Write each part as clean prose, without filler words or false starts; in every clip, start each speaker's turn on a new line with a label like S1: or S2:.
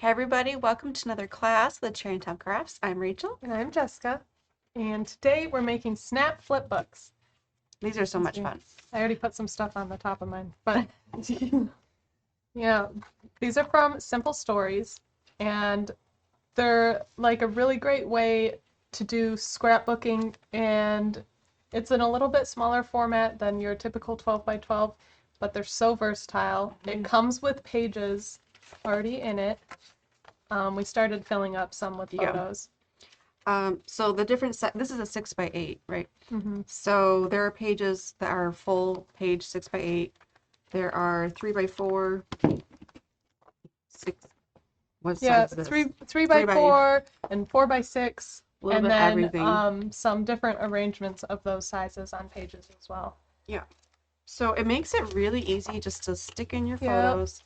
S1: Hey everybody, welcome to another class with Cherry and Tom Crafts. I'm Rachel.
S2: And I'm Jessica, and today we're making snap flip books.
S1: These are so much fun.
S2: I already put some stuff on the top of mine, but yeah, these are from Simple Stories, and they're like a really great way to do scrapbooking, and it's in a little bit smaller format than your typical 12 by 12, but they're so versatile. It comes with pages already in it. We started filling up some with photos.
S1: So the different this is a 6x8, right?
S2: Mm-hmm.
S1: So there are pages that are full page 6x8. There are 3x4, 6. What size is this?
S2: three by 4 and 4x6,
S1: A little
S2: and
S1: bit
S2: then
S1: everything.
S2: Some different arrangements of those sizes on pages as well.
S1: Yeah. So it makes it really easy just to stick in your photos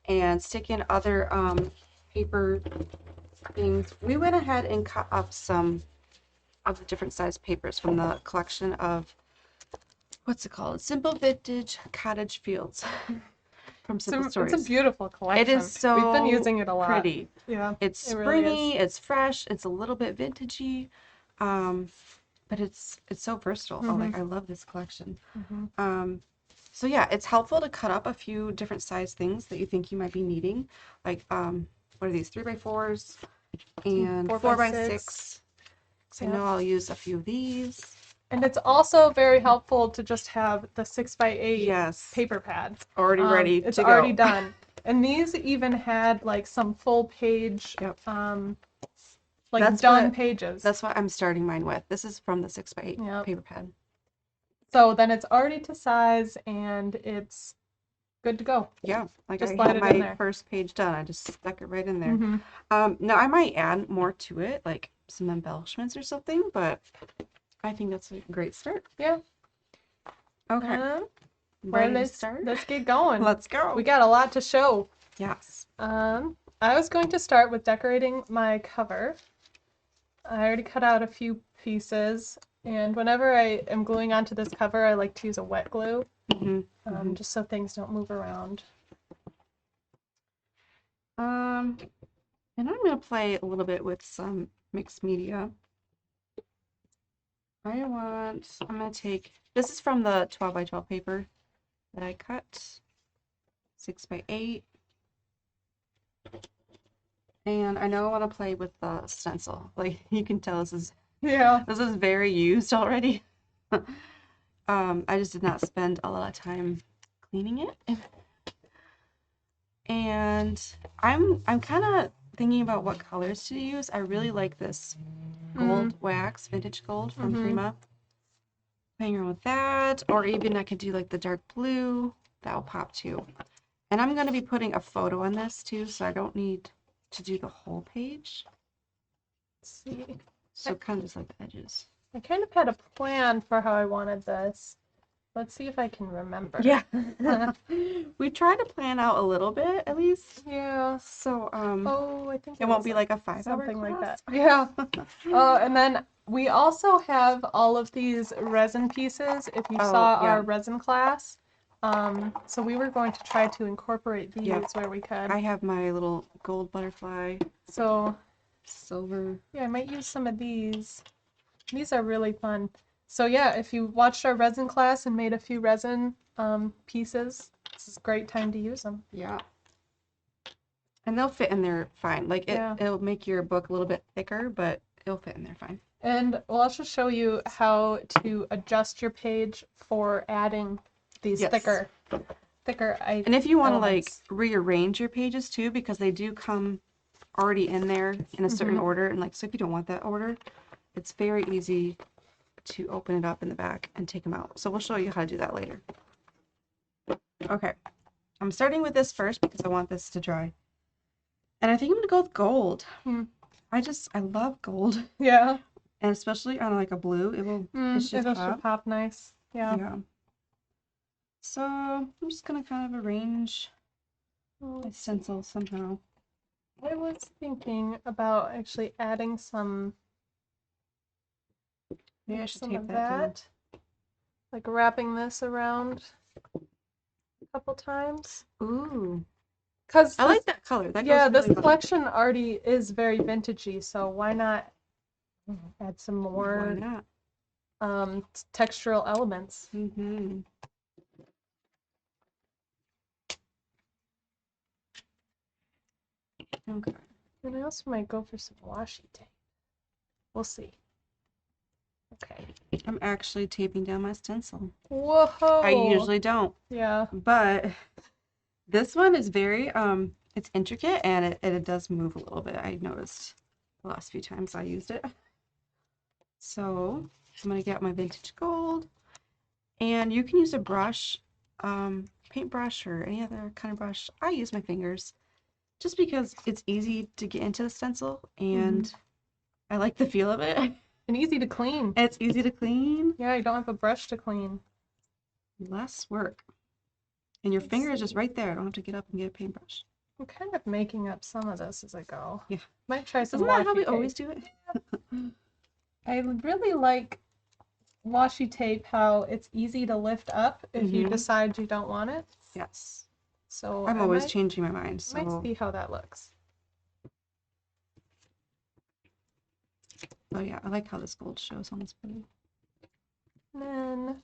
S1: and stick in other paper things. We went ahead and cut up some of the different size papers from the collection of, what's it called? Simple Vintage Cottage Fields from Simple Stories.
S2: It's a beautiful collection.
S1: It is so
S2: We've been using it a lot.
S1: pretty.
S2: Yeah,
S1: it's
S2: really
S1: springy, it's fresh, it's a little bit vintagey, but it's so versatile.
S2: Mm-hmm.
S1: Oh, like I love this collection.
S2: Mm-hmm.
S1: So yeah, it's helpful to cut up a few different size things that you think you might be needing. Like what are these? 3x4s and 4x6. I know I'll use a few of these.
S2: And it's also very helpful to just have the 6x8 paper pads
S1: already ready to go.
S2: It's already done. And these even had like some full page, pages.
S1: That's what I'm starting mine with. This is from the 6x8 paper pad.
S2: So then it's already to size and it's good to go.
S1: Yeah, like just I had my first page done. I just stuck it right in there.
S2: Mm-hmm.
S1: Now I might add more to it, like some embellishments or something, but I think that's a great start.
S2: Yeah.
S1: Okay.
S2: Let's get going.
S1: Let's go.
S2: We got a lot to show.
S1: Yes.
S2: I was going to start with decorating my cover. I already cut out a few pieces, and whenever I am gluing onto this cover, I like to use a wet glue, just so things don't move around.
S1: And I'm going to play a little bit with some mixed media. I'm going to take, this is from the 12 by 12 paper that I cut, 6x8. And I know I want to play with the stencil. Like you can tell this is very used already. I just did not spend a lot of time cleaning it. And I'm kind of thinking about what colors to use. I really like this gold wax, vintage gold from Prima. Playing around with that, or even I could do like the dark blue. That'll pop too. And I'm going to be putting a photo on this too, so I don't need to do the whole page.
S2: Let's see.
S1: So kind of just like the edges.
S2: I kind of had a plan for how I wanted this. Let's see if I can remember.
S1: Yeah. We try to plan out a little bit at least.
S2: Yeah.
S1: So
S2: I think
S1: it won't be like a 5-hour
S2: something
S1: class.
S2: Like that. Yeah. And then we also have all of these resin pieces. If you saw our resin class. So we were going to try to incorporate these where we could.
S1: I have my little gold butterfly.
S2: So
S1: silver.
S2: Yeah, I might use some of these. These are really fun. So yeah, if you watched our resin class and made a few resin pieces, this is a great time to use them.
S1: Yeah. And they'll fit in there fine. Like it'll make your book a little bit thicker, but it'll fit in there fine.
S2: And we'll also show you how to adjust your page for adding these thicker
S1: And if you want to like rearrange your pages too, because they do come already in there in a certain order, and like so if you don't want that order, it's very easy to open it up in the back and take them out. So we'll show you how to do that later. Okay, I'm starting with this first because I want this to dry. And I think I'm gonna go with gold. I love gold.
S2: Yeah.
S1: And especially on like a blue, it should
S2: pop nice. Yeah.
S1: So I'm just gonna kind of arrange my stencil somehow.
S2: I was thinking about actually adding some.
S1: Maybe I should tape that down.
S2: Like wrapping this around a couple times.
S1: Ooh.
S2: Because
S1: I like that color. That
S2: yeah,
S1: goes
S2: this
S1: really well.
S2: collection already is very vintagey, so why not add some
S1: Why
S2: more
S1: not?
S2: textural elements?
S1: Mm-hmm. Okay.
S2: And I also might go for some washi tape. We'll see. Okay.
S1: I'm actually taping down my stencil.
S2: Whoa!
S1: I usually don't,
S2: Yeah.
S1: but this one is very it's intricate and it does move a little bit. I noticed the last few times I used it. So I'm gonna get my vintage gold, and you can use a brush, paintbrush or any other kind of brush. I use my fingers just because it's easy to get into the stencil and I like the feel of it.
S2: And easy to clean.
S1: And it's easy to clean.
S2: Yeah, you don't have a brush to clean.
S1: Less work. And your finger is just right there. I don't have to get up and get a paintbrush.
S2: I'm kind of making up some of this as I go.
S1: Yeah.
S2: Might try some
S1: Isn't that how
S2: washi
S1: we
S2: tape.
S1: always do it?
S2: I really like washi tape, how it's easy to lift up if you decide you don't want it.
S1: Yes.
S2: So
S1: I'm always changing my mind. So
S2: might see how that looks.
S1: oh yeah, I like how this gold shows on this blue.
S2: And then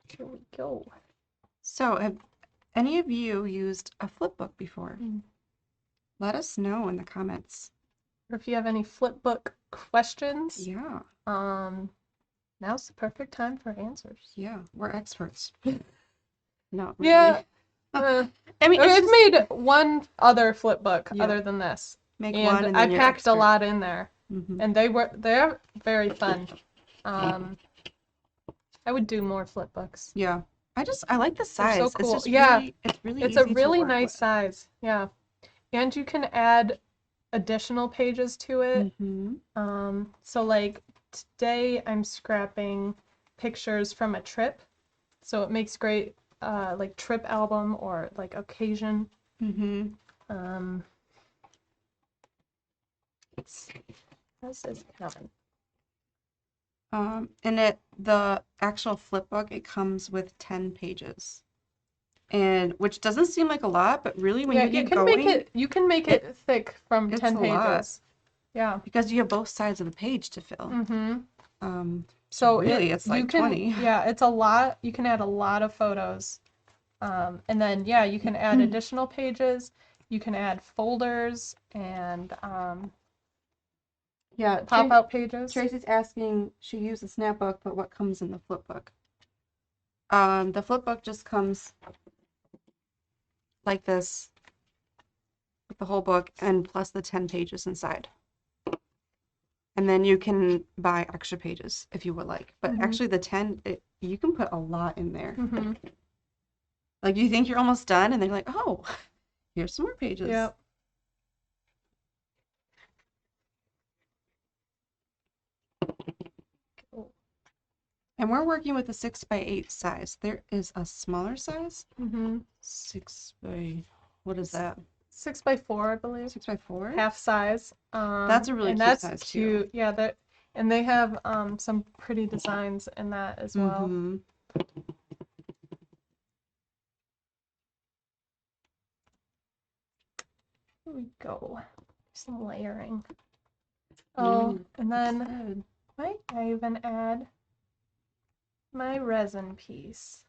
S2: here we go.
S1: So have any of you used a flipbook before?
S2: Mm.
S1: Let us know in the comments.
S2: Or if you have any flipbook questions,
S1: Yeah.
S2: now's the perfect time for answers.
S1: Yeah, we're experts. Not really.
S2: Yeah.
S1: I mean,
S2: I've made one other flipbook
S1: Yeah.
S2: other than this.
S1: make
S2: And
S1: one and
S2: I
S1: then you're
S2: packed a
S1: expert.
S2: lot in there.
S1: Mhm.
S2: And they're very fun. I would do more flipbooks.
S1: Yeah. I like the size.
S2: They're so cool.
S1: It's just
S2: Yeah.
S1: really, it's really
S2: It's
S1: easy
S2: a
S1: to
S2: really
S1: work
S2: nice
S1: with.
S2: size. Yeah. And you can add additional pages to it. So like today I'm scrapping pictures from a trip. So it makes great like trip album or like occasion. Let's see. How's this coming?
S1: And the actual flipbook, it comes with 10 pages. And which doesn't seem like a lot, but really when you get going,
S2: you can make it thick from
S1: it's
S2: 10
S1: a lot.
S2: pages. Yeah.
S1: Because you have both sides of the page to fill.
S2: So
S1: really it's like 20.
S2: Yeah, it's a lot. You can add a lot of photos. And then yeah, you can add additional pages. You can add folders and
S1: Yeah,
S2: pop-out pages.
S1: Tracy's asking, she used the snapbook, but what comes in the flipbook? The flipbook just comes like this, with the whole book, and plus the 10 pages inside. And then you can buy extra pages if you would like. But actually the 10, you can put a lot in there. Like you think you're almost done, and they're like, oh, here's some more pages.
S2: Yep.
S1: And we're working with a 6x8 size. There is a smaller size. 6 by, what is that?
S2: 6x4, I believe.
S1: 6x4?
S2: Half size.
S1: That's a really
S2: and
S1: cute
S2: that's
S1: size
S2: cute.
S1: too.
S2: Yeah, and they have some pretty designs in that as well. Here we go. Some layering. Oh, and then might I even add my resin piece.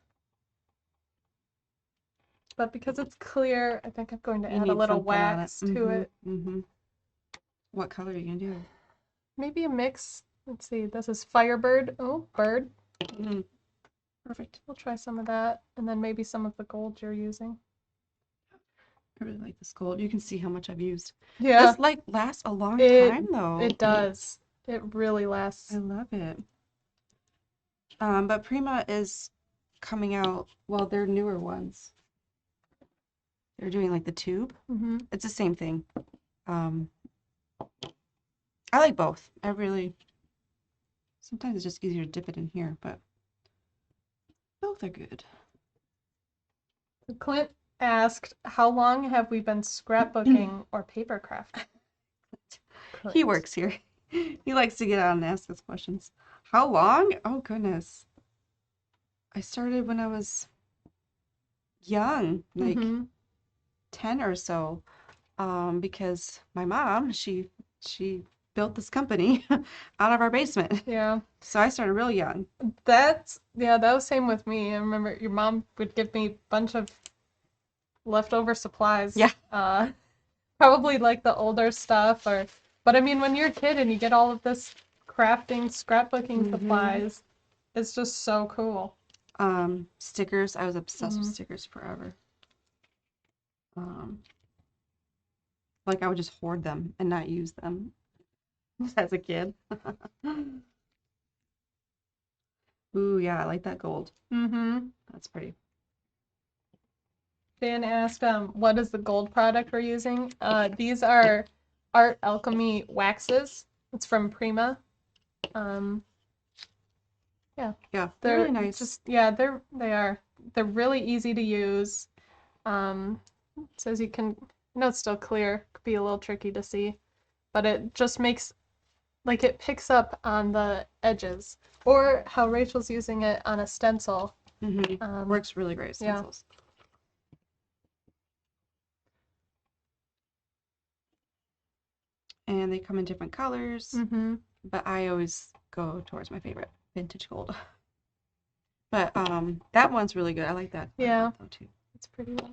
S2: But because it's clear, I think I'm going to add a little wax to it.
S1: What color are you going to do?
S2: Maybe a mix. Let's see, this is Firebird. Oh, bird.
S1: Perfect.
S2: We'll try some of that. And then maybe some of the gold you're using.
S1: I really like this gold. You can see how much I've used.
S2: Yeah.
S1: This like lasts a long time though.
S2: It does. It really lasts.
S1: I love it. But Prima is coming out, well, they're newer ones. They're doing like the tube. It's the same thing. I like both. Sometimes it's just easier to dip it in here, but both are good.
S2: Clint asked, how long have we been scrapbooking or paper crafting?
S1: He works here. He likes to get out and ask us questions. How long? Oh, goodness. I started when I was young, like
S2: Mm-hmm.
S1: 10 or so, because my mom, she built this company out of our basement.
S2: Yeah.
S1: So I started real young.
S2: Yeah, that was same with me. I remember your mom would give me a bunch of leftover supplies.
S1: Yeah.
S2: Probably like the older stuff but I mean when you're a kid and you get all of this crafting, scrapbooking supplies, it's just so cool.
S1: Stickers. I was obsessed with
S2: Mm.
S1: stickers forever. Um, like I would just hoard them and not use them as a kid. Ooh, yeah, I like that gold.
S2: Mm-hmm.
S1: That's pretty.
S2: Dan asked, what is the gold product we're using? These are Art Alchemy waxes. It's from Prima. Um, yeah,
S1: Yeah, they're
S2: they're
S1: really nice.
S2: they are. They're really easy to use. It says you can, it's still clear. Could be a little tricky to see, but it just makes like it picks up on the edges, or how Rachel's using it on a stencil.
S1: Works really great, stencils.
S2: Yeah.
S1: And they come in different colors, but I always go towards my favorite, vintage gold. But that one's really good. I like that.
S2: Yeah,
S1: though, too.
S2: it's pretty well.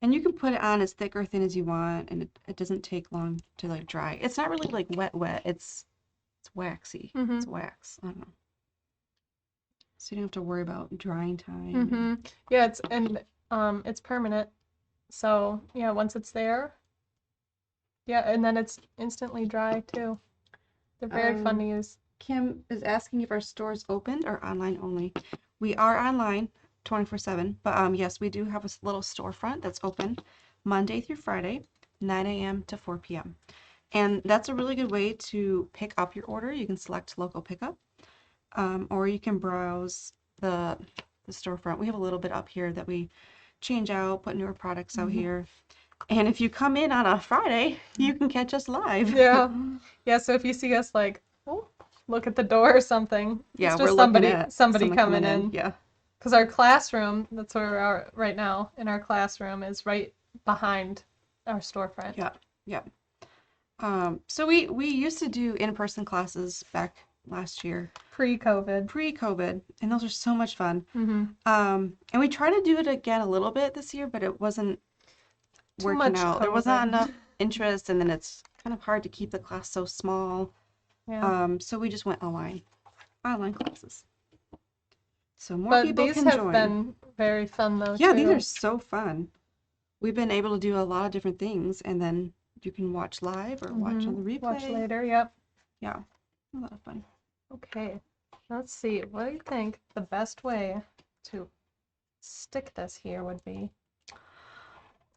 S1: And you can put it on as thick or thin as you want, and it doesn't take long to like dry. It's not really like wet. It's waxy. It's wax. I don't know. So you don't have to worry about drying time.
S2: Yeah, it's permanent. So yeah, once it's there, yeah, and then it's instantly dry too. They're very fun to use.
S1: Kim is asking if our store's open or online only. We are online 24/7, but yes, we do have a little storefront that's open Monday through Friday, 9 a.m. to 4 p.m. And that's a really good way to pick up your order. You can select local pickup, or you can browse the storefront. We have a little bit up here that we change out, put newer products out here. And if you come in on a Friday, you can catch us live.
S2: Yeah. Yeah, so if you see us like, oh, look at the door or something,
S1: Yeah,
S2: it's
S1: we're
S2: just
S1: looking at
S2: somebody
S1: someone
S2: coming in.
S1: Yeah.
S2: Because our classroom, that's where we are right now, in our classroom is right behind our storefront.
S1: Yeah. Yeah. So we used to do in-person classes back last year,
S2: Pre-COVID,
S1: and those are so much fun. And we tried to do it again a little bit this year, but it wasn't
S2: Too
S1: working
S2: much
S1: out. There was not
S2: COVID.
S1: enough interest, and then it's kind of hard to keep the class so small.
S2: Yeah.
S1: So we just went online classes. So more
S2: But
S1: people
S2: these
S1: can
S2: have
S1: join.
S2: been very fun though,
S1: Yeah,
S2: too.
S1: these are so fun. We've been able to do a lot of different things, and then you can watch live or watch on the replay.
S2: Watch later, yep.
S1: Yeah, a lot of fun.
S2: Okay, let's see. What do you think the best way to stick this here would be?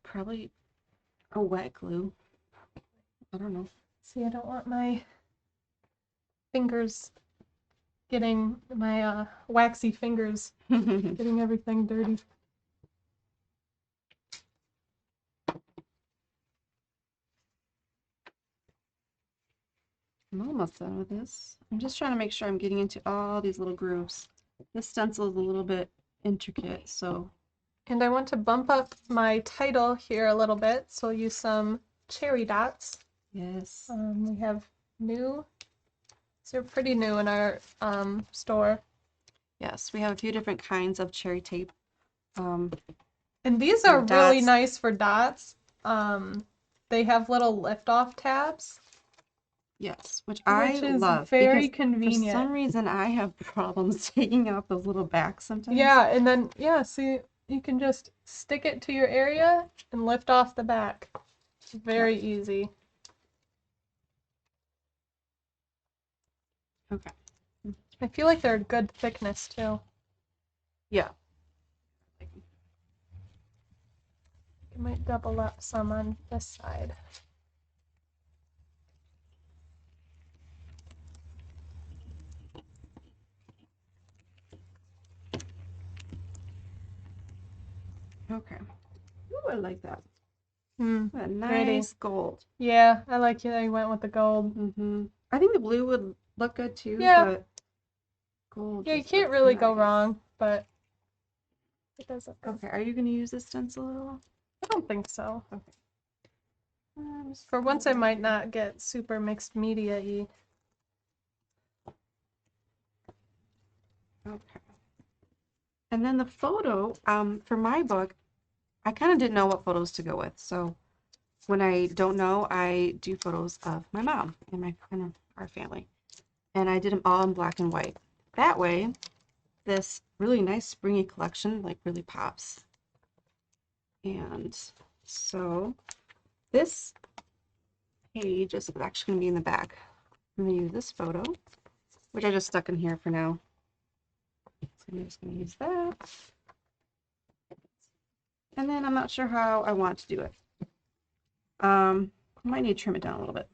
S1: Probably a wet glue. I don't know.
S2: See, I don't want my fingers getting my waxy fingers getting everything dirty.
S1: I'm almost done with this. I'm just trying to make sure I'm getting into all these little grooves. This stencil is a little bit intricate, so.
S2: And I want to bump up my title here a little bit, so I'll use some cherry dots.
S1: Yes.
S2: We have new, so they're pretty new in our store.
S1: Yes, we have a few different kinds of cherry tape.
S2: And these are really nice for dots. They have little lift-off tabs.
S1: Yes, which I love.
S2: Very
S1: because
S2: convenient.
S1: For some reason, I have problems taking out those little backs sometimes.
S2: Yeah, and then, so you can just stick it to your area and lift off the back. Very easy.
S1: Okay.
S2: I feel like they're a good thickness, too.
S1: Yeah.
S2: You might double up some on this side.
S1: Okay. Ooh, I like that.
S2: A
S1: nice gold.
S2: Yeah, I like that you went with the gold.
S1: I think the blue would look good too,
S2: yeah.
S1: but gold.
S2: Yeah, you can't really go wrong, but It does look good.
S1: Okay, are you going to use this stencil at all?
S2: I don't think so.
S1: Okay.
S2: For once, I might not get super mixed media-y.
S1: Okay. And then the photo, for my book, I kind of didn't know what photos to go with. So when I don't know, I do photos of my mom and our family. And I did them all in black and white. That way, this really nice springy collection like really pops. And so this page is actually going to be in the back. I'm going to use this photo, which I just stuck in here for now. So I'm just going to use that. And then I'm not sure how I want to do it. I might need to trim it down a little bit.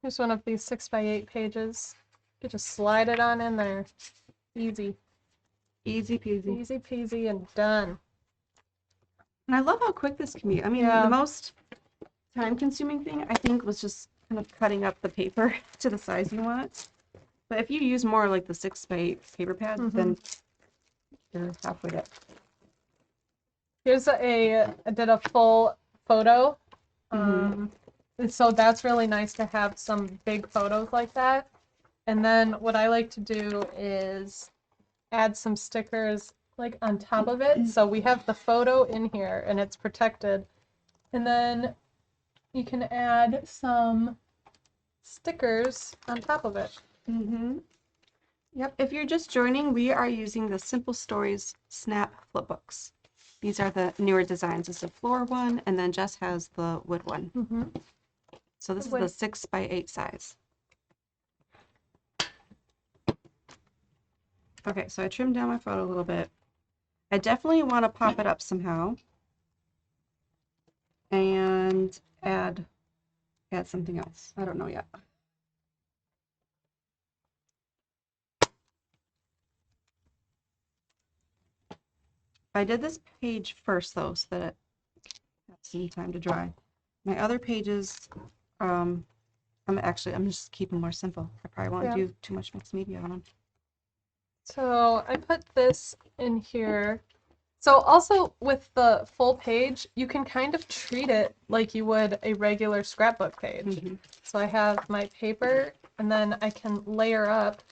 S2: Here's one of these 6x8 pages. You just slide it on in there. Easy.
S1: Easy peasy.
S2: Easy peasy and done.
S1: And I love how quick this can be. I mean, the most time-consuming thing, I think, was just kind of cutting up the paper to the size you want it. But if you use more like the 6x8 paper pad, then you're halfway there.
S2: Here's I did a full photo. And so that's really nice to have some big photos like that. And then what I like to do is add some stickers like on top of it. So we have the photo in here and it's protected. And then you can add some stickers on top of it.
S1: Yep, if you're just joining, we are using the Simple Stories Snap Flipbooks. These are the newer designs. It's a floor one, and then Jess has the wood one. So this is the 6x8 size. Okay, so I trimmed down my photo a little bit. I definitely want to pop it up somehow and add something else. I don't know yet. I did this page first though, so that it has some time to dry. My other pages, I'm just keeping more simple. I probably won't do too much mixed media on them.
S2: So I put this in here. So also with the full page, you can kind of treat it like you would a regular scrapbook page. So I have my paper, and then I can layer up,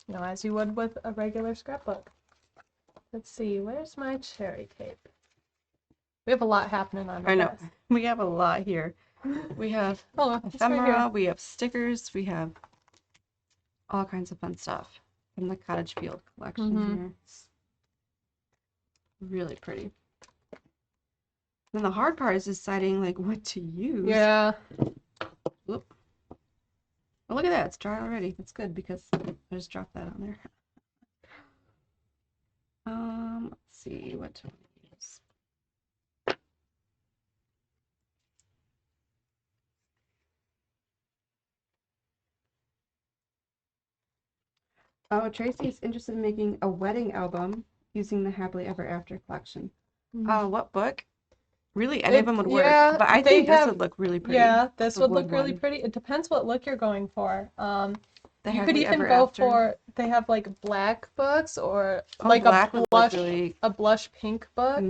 S2: you know, as you would with a regular scrapbook. Let's see, where's my cherry tape? We have a lot happening on this.
S1: I know. We have a lot here. We have ephemera,
S2: right,
S1: we have stickers, we have all kinds of fun stuff from the Cottage Field collection here. Really pretty. Then the hard part is deciding like what to use.
S2: Yeah.
S1: Whoop. Oh, look at that. It's dry already. That's good because I just dropped that on there. Let's see what to use. Oh, Tracy is interested in making a wedding album using the Happily Ever After collection. What book? Really, any of them would work.
S2: Yeah,
S1: but I think this would look really pretty.
S2: Yeah, this would look really pretty. It depends what look you're going for. You could even go for, they have like black books or like a blush pink book.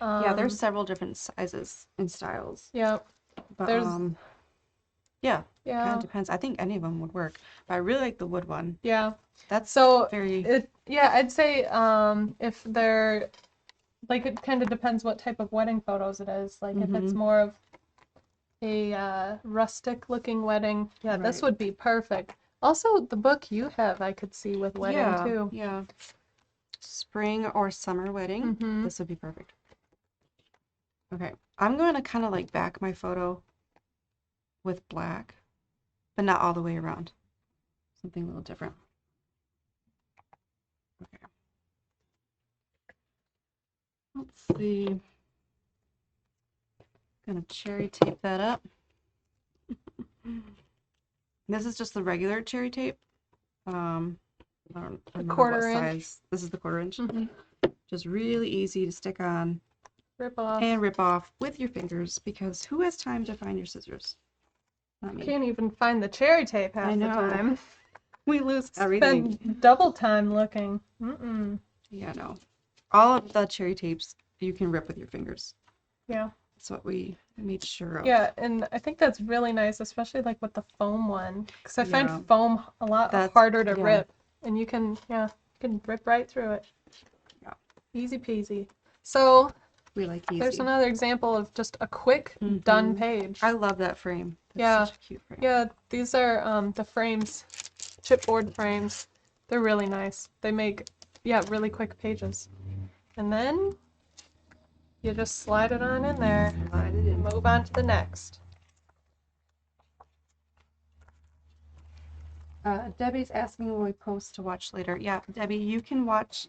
S1: Yeah, there's several different sizes and styles.
S2: Yeah.
S1: But yeah, kind of depends. I think any of them would work. But I really like the wood one.
S2: Yeah.
S1: That's
S2: I'd say if they're like, it kind of depends what type of wedding photos it is. Like if it's more of a rustic looking wedding, this would be perfect. Also, the book you have, I could see with wedding too.
S1: Yeah. Spring or summer wedding. This would be perfect. Okay, I'm going to kind of like back my photo with black, but not all the way around. Something a little different. Okay. Let's see. Gonna cherry tape that up. This is just the regular cherry tape. I don't know what size. This is the 1/4 inch. Just really easy to stick on.
S2: Rip off.
S1: And rip off with your fingers, because who has time to find your scissors? Not me.
S2: Can't even find the cherry tape half the time.
S1: We lose everything.
S2: Spend double time looking.
S1: Yeah, no. All of the cherry tapes you can rip with your fingers.
S2: Yeah.
S1: That's what we made sure of.
S2: Yeah, and I think that's really nice, especially like with the foam one, because I
S1: Yeah.
S2: find foam a lot harder to rip, and you can rip right through it.
S1: Yeah.
S2: Easy peasy. So
S1: we like easy.
S2: There's another example of just a quick done page.
S1: I love that frame. That's such a cute frame.
S2: Yeah, these are the frames, chipboard frames. They're really nice. They make really quick pages. And then you just slide it on in there and move on to the next.
S1: Debbie's asking when we post to watch later. Yeah, Debbie, you can watch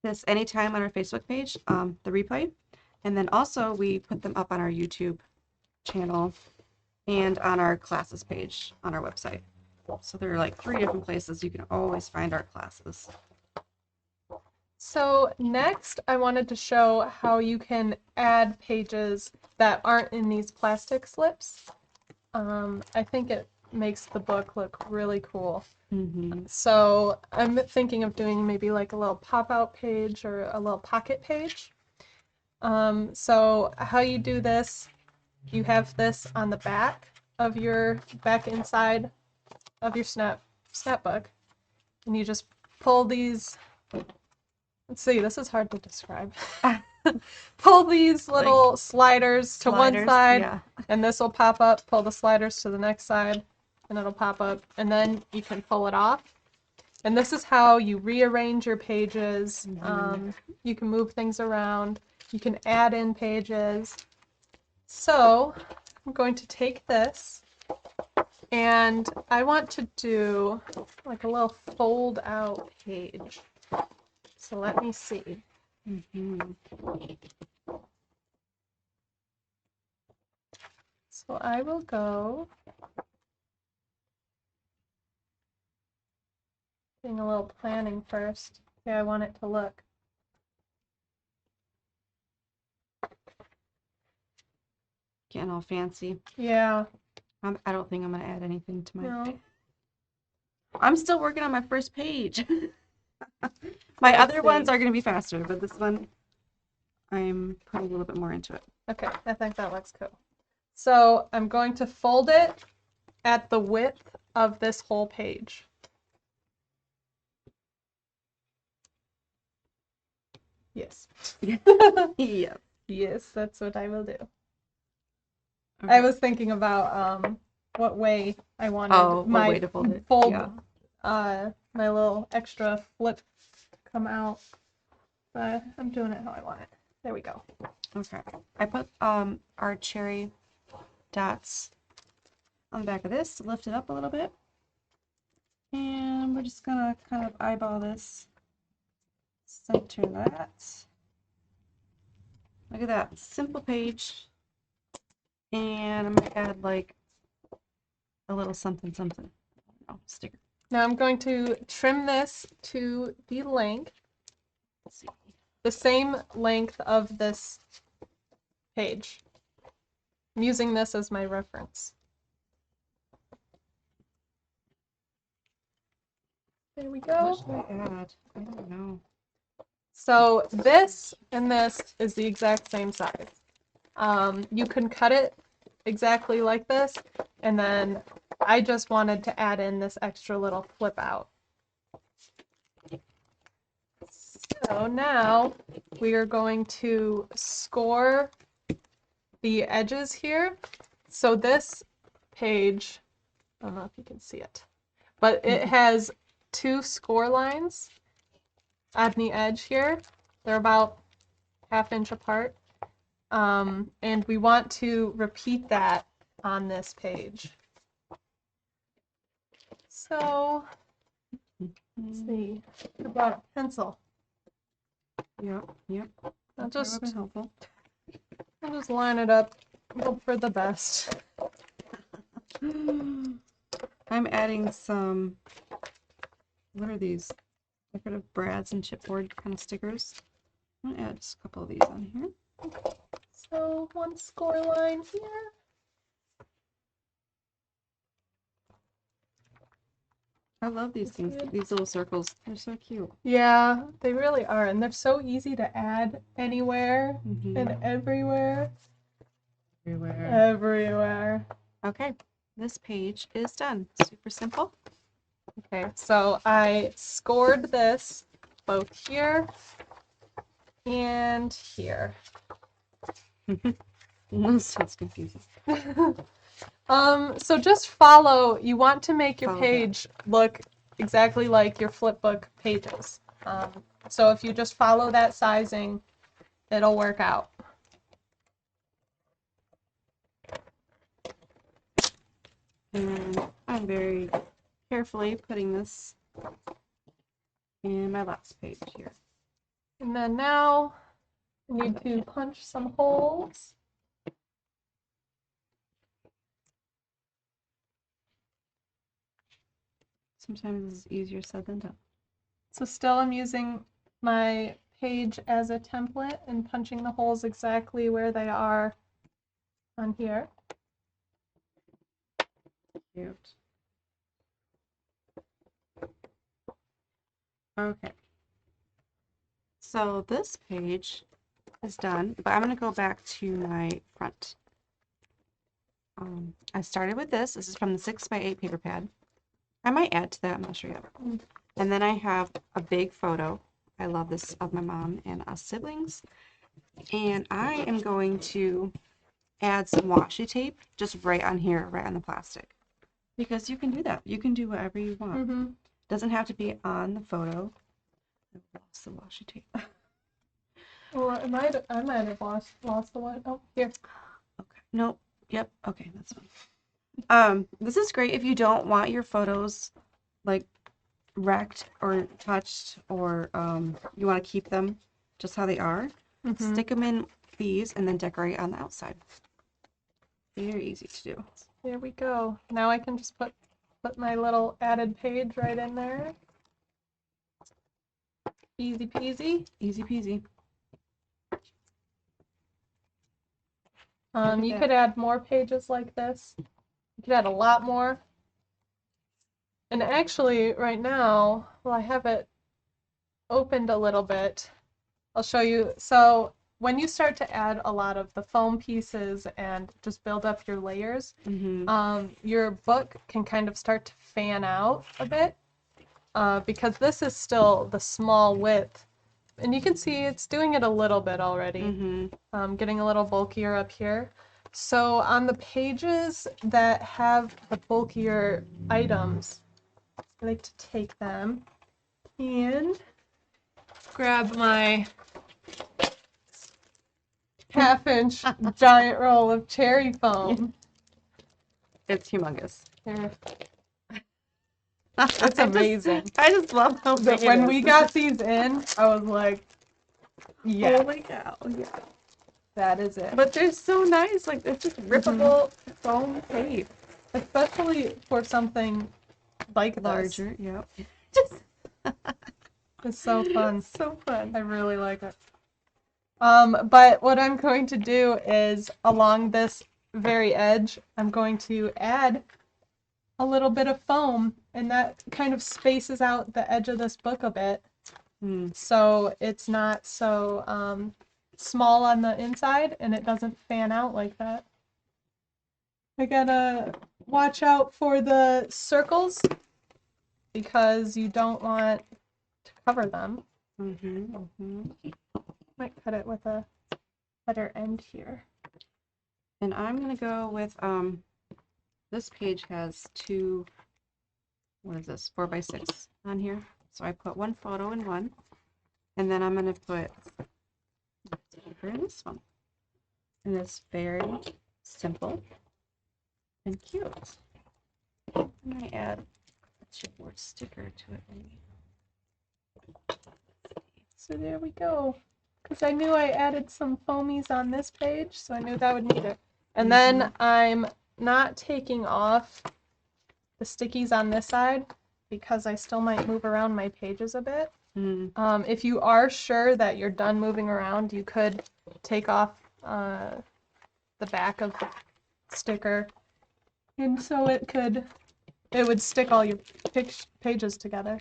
S1: this anytime on our Facebook page, the replay. And then also we put them up on our YouTube channel and on our classes page on our website. So there are like 3 different places you can always find our classes.
S2: So next I wanted to show how you can add pages that aren't in these plastic slips. I think it makes the book look really cool. So I'm thinking of doing maybe like a little pop-out page or a little pocket page. So how you do this, you have this on the back of your inside of your snapbook, and you just pull these. Let's see, this is hard to describe. Pull these little sliders to one side, and this will pop up. Pull the sliders to the next side, and it'll pop up, and then you can pull it off. And this is how you rearrange your pages. You can move things around. You can add in pages. So I'm going to take this, and I want to do like a little fold out page. So let me see. So I will go doing a little planning first. Yeah, I want it to look.
S1: Getting all fancy.
S2: Yeah.
S1: I don't think I'm going to add anything to my...
S2: No.
S1: I'm still working on my first page. My other ones are going to be faster, but this one, I'm putting a little bit more into it.
S2: Okay, I think that looks cool. So I'm going to fold it at the width of this whole page. Yes.
S1: Yeah.
S2: Yes, that's what I will do.
S1: Okay.
S2: I was thinking about what way I wanted my
S1: way to fold it.
S2: My little extra flip come out. But I'm doing it how I want it. There we go.
S1: Okay. I put our cherry dots on the back of this to lift it up a little bit. And we're just gonna kind of eyeball this. Center that. Look at that. Simple page. And I'm gonna add like a little something. Oh, sticker.
S2: Now I'm going to trim this to the length. Let's see. The same length of this page. I'm using this as my reference. There we go.
S1: What should I add? I don't know.
S2: So this and this is the exact same size. You can cut it exactly like this, and then I just wanted to add in this extra little flip out. So now we are going to score the edges here. So this page, I don't know if you can see it, but it has 2 score lines on the edge here. They're about 1/2 inch apart. And we want to repeat that on this page. So, let's see. I brought a pencil.
S1: Yep.
S2: I'll just
S1: helpful.
S2: I'll just line it up, hope for the best.
S1: I'm adding some, what are these? Decorative brads and chipboard kind of stickers. I'm going to add just a couple of these on here.
S2: So 1 score line here.
S1: I love these things, these little circles. They're so cute.
S2: Yeah, they really are, and they're so easy to add anywhere and everywhere. Everywhere.
S1: Okay, this page is done. Super simple.
S2: Okay, so I scored this both here and here.
S1: That's confusing.
S2: So just follow, you want to make your
S1: Follow
S2: page look exactly like your flipbook pages. So if you just follow that sizing, it'll work out.
S1: And I'm very carefully putting this in my last page here.
S2: And then now I need to punch some holes.
S1: Sometimes it's easier said than done.
S2: So still I'm using my page as a template and punching the holes exactly where they are on here.
S1: Cute. Okay. So this page is done, but I'm going to go back to my front. I started with this. This is from the 6x8 paper pad. I might add to that. I'm not sure yet. And then I have a big photo. I love this, of my mom and us siblings. And I am going to add some washi tape just right on here, right on the plastic. Because you can do that. You can do whatever you want. Doesn't have to be on the photo. I lost the washi tape.
S2: Well, I might have lost the one. Oh, here.
S1: Okay. Nope. Yep. Okay, that's fine. This is great if you don't want your photos like wrecked or touched, or you want to keep them just how they are. Stick them in these and then decorate on the outside. Very easy to do.
S2: There we go. Now I can just put my little added page right in there. Easy peasy.
S1: Easy peasy.
S2: You could add more pages like this. You could add a lot more. And actually, right now, well, I have it opened a little bit. I'll show you. So when you start to add a lot of the foam pieces and just build up your layers, your book can kind of start to fan out a bit because this is still the small width. And you can see it's doing it a little bit already, getting a little bulkier up here. So on the pages that have the bulkier items, I like to take them and grab my half-inch giant roll of cherry foam.
S1: It's humongous.
S2: There. It's amazing.
S1: I just love how big it
S2: When
S1: is.
S2: we got these in, I was like, yeah.
S1: Holy cow, yeah.
S2: That is it.
S1: But they're so nice. Like, it's just rippable foam tape.
S2: Especially for something like
S1: Larger,
S2: this.
S1: yep.
S2: It's so fun.
S1: So fun.
S2: I really like it. But what I'm going to do is along this very edge, I'm going to add a little bit of foam, and that kind of spaces out the edge of this book a bit. So it's not so small on the inside and it doesn't fan out like that. I gotta watch out for the circles because you don't want to cover them. Might cut it with a better end here.
S1: And I'm gonna go with this page has two, what is this, 4x6 on here. So I put one photo in one, and then I'm gonna put paper in this one. And it's very simple and cute. I'm gonna add a chipboard sticker to it maybe.
S2: So there we go. Because I knew I added some foamies on this page, so I knew that would need it. And then I'm not taking off the stickies on this side because I still might move around my pages a bit. If you are sure that you're done moving around, you could take off the back of the sticker, and so it could it would stick all your pages together.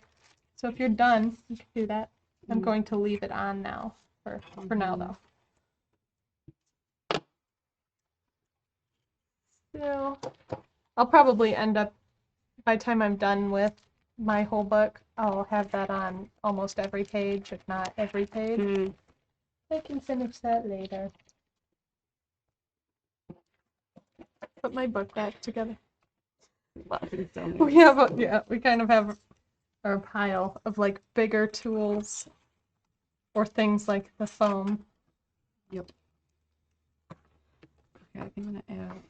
S2: So if you're done, you can do that. I'm going to leave it on now for now though. So I'll probably end up, by the time I'm done with my whole book, I'll have that on almost every page, if not every page. I can finish that later. Put my book back together. We have we kind of have our pile of like bigger tools or things like the foam.
S1: Yep. Okay, I think I'm gonna add.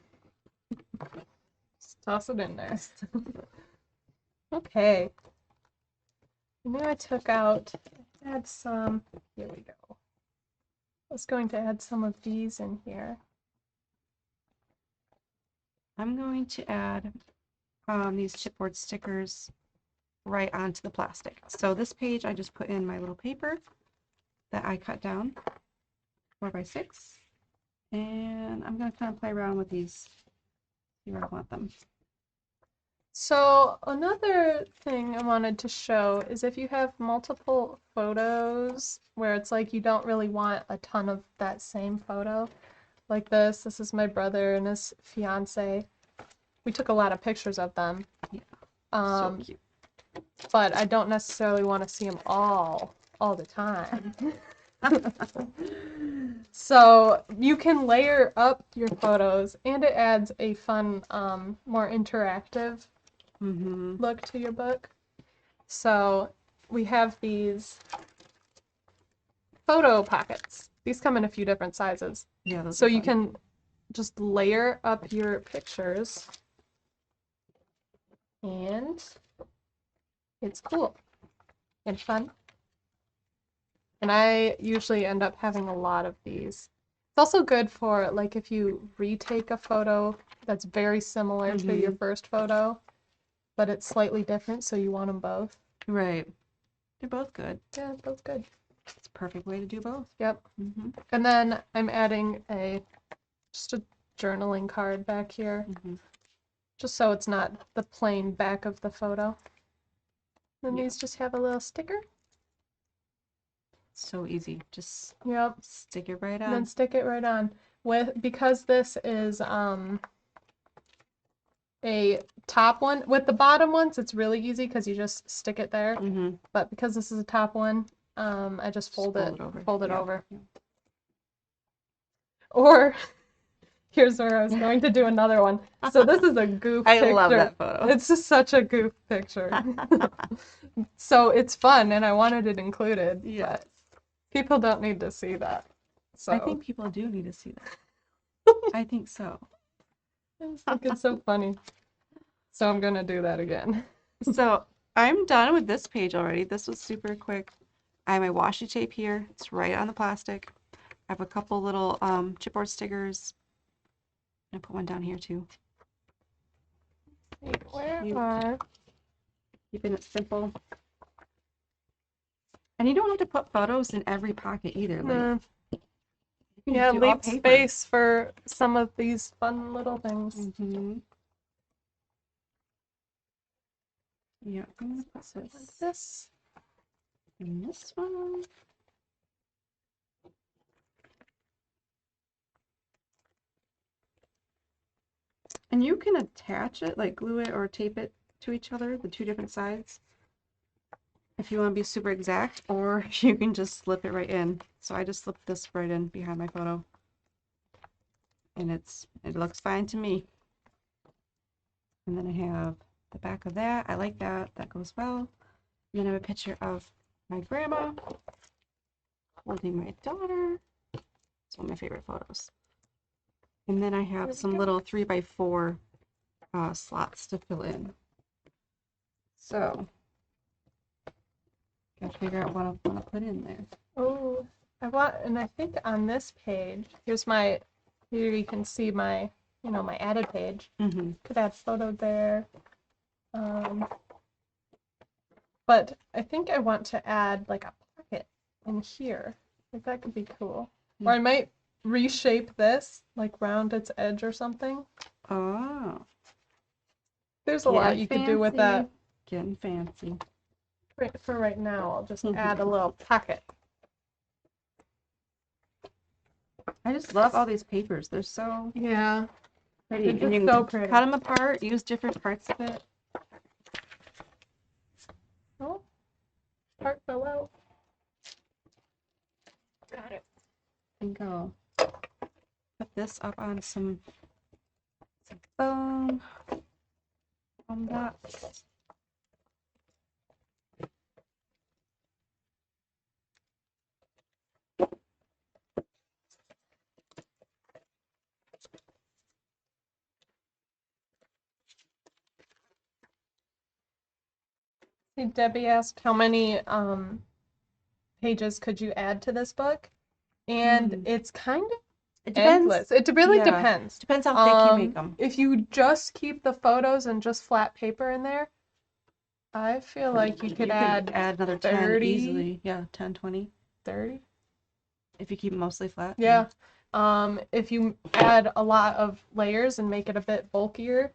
S2: Just toss it in there. Okay. I knew I took out, add some, here we go. I was going to add some of these in here.
S1: I'm going to add these chipboard stickers right onto the plastic. So this page I just put in my little paper that I cut down 4x6, and I'm going to kind of play around with these, see where I want them.
S2: So another thing I wanted to show is if you have multiple photos where it's like you don't really want a ton of that same photo, like this is my brother and his fiance. We took a lot of pictures of them.
S1: Yeah.
S2: So
S1: cute.
S2: But I don't necessarily want to see them all the time. So you can layer up your photos, and it adds a fun, more interactive look to your book. So we have these photo pockets. These come in a few different sizes.
S1: Yeah.
S2: So you can just layer up your pictures, and it's cool and fun. And I usually end up having a lot of these. It's also good for like if you retake a photo that's very similar to your first photo, but it's slightly different, so you want them both.
S1: Right. They're both good.
S2: Yeah, both good.
S1: It's a perfect way to do both.
S2: Yep. And then I'm adding just a journaling card back here, just so it's not the plain back of the photo. Then these just have a little sticker.
S1: So easy. Just stick it right on.
S2: And then stick it right on. Because this is a top one. With the bottom ones, it's really easy because you just stick it there. But because this is a top one, I just fold it over.
S1: Yeah.
S2: Or here's where I was going to do another one. So this is a goof picture.
S1: I love that photo.
S2: It's just such a goof picture. So it's fun, and I wanted it included.
S1: Yes.
S2: People don't need to see that. So
S1: I think people do need to see that. I think so.
S2: I just think it's so funny. So I'm gonna do that again.
S1: So I'm done with this page already. This was super quick. I have my washi tape here. It's right on the plastic. I have a couple little chipboard stickers. I'm gonna put one down here too. Keeping it simple. And you don't have to put photos in every pocket either. Like,
S2: yeah, leave space for some of these fun little things.
S1: Yeah, I'm gonna put
S2: this
S1: in this one. And you can attach it, like glue it or tape it to each other, the two different sides, if you want to be super exact, or you can just slip it right in. So I just slipped this right in behind my photo, and it looks fine to me. And then I have the back of that. I like that. That goes well. And then I have a picture of my grandma holding my daughter. It's one of my favorite photos. And then I have some little 3x4 slots to fill in. So, gotta figure out what I want to put in there.
S2: Oh, and I think on this page, here you can see my, my added page. Could add photo there. But I think I want to add like a pocket in here. Like that could be cool. Or I might reshape this, like round its edge or something.
S1: Oh.
S2: There's a lot you could do with that.
S1: Getting fancy.
S2: For right now, I'll just add a little pocket.
S1: I just love all these papers. They're so pretty.
S2: They're
S1: And you
S2: just
S1: can
S2: so pretty.
S1: cut them apart, use different parts of it.
S2: Oh, part fell out. Got it.
S1: I think I'll put this up on some foam dots.
S2: See, Debbie asked how many pages could you add to this book? And it's kind of endless. It really depends.
S1: Depends how thick you make them.
S2: If you just keep the photos and just flat paper in there, I feel like you could add
S1: another
S2: 30,
S1: 10 easily. Yeah, 10, 20.
S2: 30.
S1: If you keep them mostly flat.
S2: Yeah. If you add a lot of layers and make it a bit bulkier,